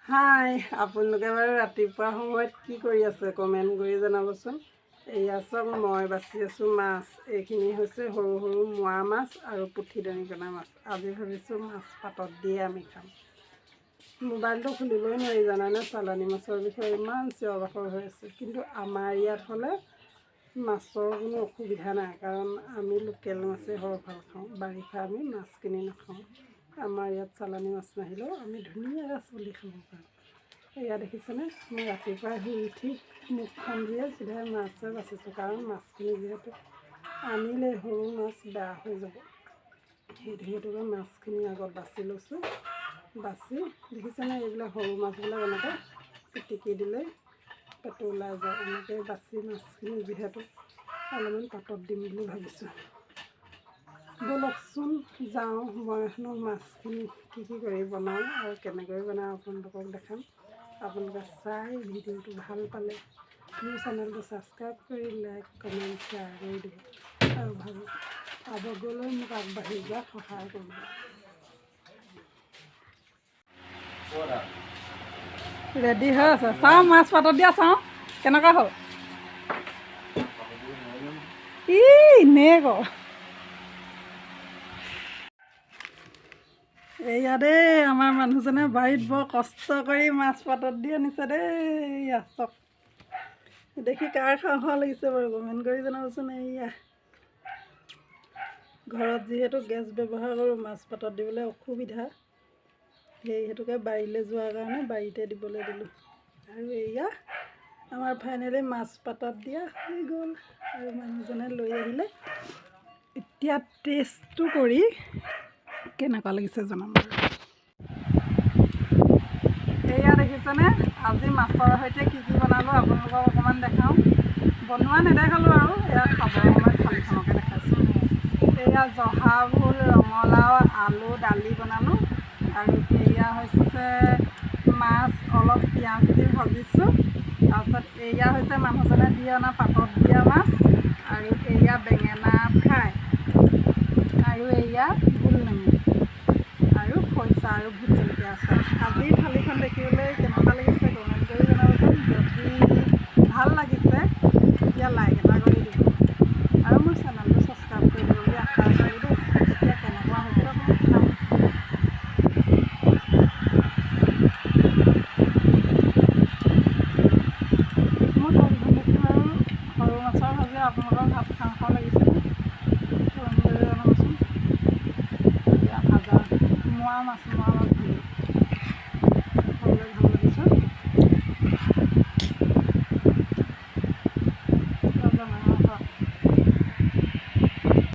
হাই, আপোনালোকে বাৰু ৰাতিপুৱা সময়ত কি কৰি আছে কমেণ্ট কৰি জনাবচোন। এয়া চাওক, মই বাছি আছোঁ মাছ। এইখিনি হৈছে সৰু সৰু মোৱা মাছ আৰু পুঠি দনিকণা মাছ। আজি ভাবিছোঁ মাছ পাতত দিয়ে আমি খাম। মোবাইলটো খুলিবই নোৱাৰি জানানে, চালানী মাছৰ বিষয়ে ইমান চিঞৰ বাখৰ হৈ আছে। কিন্তু আমাৰ ইয়াত হ'লে মাছৰ কোনো অসুবিধা নাই, কাৰণ আমি লোকেল মাছেই সৰহভাগ খাওঁ। বাৰিষা আমি মাছ কিনি নাখাওঁ। আমাৰ ইয়াত চালানী মাছ নাহিলেও আমি ধুনীয়াকৈ চলি খাব পাৰোঁ। এয়া দেখিছেনে, মই ৰাতিপুৱাই শুই উঠি মুখখন দিয়ে চিধাই মাছে বাচিছোঁ, কাৰণ মাছখিনি যিহেতু আনিলে সৰু মাছ বেয়া হৈ যাব। সেইটোকে মাছখিনি আগত বাছি লৈছোঁ। বাছি দেখিছেনে, এইবিলাক সৰু মাছবিলাক এনেকৈ পিটিকি দিলে পেটটো ওলাই যায়। এনেকৈ বাছি মাছখিনি যিহেতু অলপমান পাতত দিম বুলি ভাবিছোঁ। ব'লকচোন যাওঁ, মই মাছখিনি কি কৰি বনাওঁ আৰু কেনেকৈ বনাওঁ আপোনালোকক দেখাম। আপোনালোকে চাই ভিডিঅ'টো ভাল পালে মোৰ চেনেলটো ছাবস্ক্ৰাইব কৰি লাইক কমেণ্ট শ্বেয়াৰ কৰি দিব আৰু আগলৈ মোক আগবাঢ়ি যোৱাত সহায় কৰিব। ৰেডি হৈ আছে, চাওঁ মাছ পাতত দিয়া, চাওঁ কেনেকুৱা হ'ল। এনেই ক এয়া দেই, আমাৰ মানুহজনে বাৰীত বৰ কষ্ট কৰি মাছ পাতত দি আনিছে দেই। এয়া চক দেখি কাৰ খাওঁ খাওঁ লাগিছে বাৰু কমেণ্ট কৰি জনাবচোন। এয়া ঘৰত যিহেতু গেছ ব্যৱহাৰ কৰোঁ, মাছ পাতত দিবলৈ অসুবিধা, সেইহেতুকে বাৰীলৈ যোৱাৰ কাৰণে বাৰীতে দিবলৈ দিলোঁ। আৰু এয়া আমাৰ ফাইনেলি মাছ পাতত দিয়া হৈ গ'ল আৰু মানুহজনে লৈ আহিলে। এতিয়া টেষ্টটো কৰি কেনেকুৱা লাগিছে জনাম বাৰু। এয়া দেখিছেনে, আজি মাছৰ সৈতে কি বনালোঁ আপোনালোকক অকণমান দেখাওঁ। বনোৱা নেদেখালোঁ আৰু এয়া খাবৰ সময়ত থালিখনকে দেখাইছোঁ। এয়া জহা ভোল, ৰঙালাও, আলু, দালি বনালোঁ। আৰু এয়া হৈছে মাছ অলপ পিঁয়াজ দি ভাজিছোঁ। তাৰপিছত এয়া হৈছে মানুহজনে দি অনা পাতত দিয়া মাছ। আৰু এয়া বেঙেনা ফ্ৰাই। আৰু এয়া গোল নেমু আৰু খৰিচা আৰু ভোট জলকীয়া আচাৰ। আজিৰ থালিখন দেখিবলৈ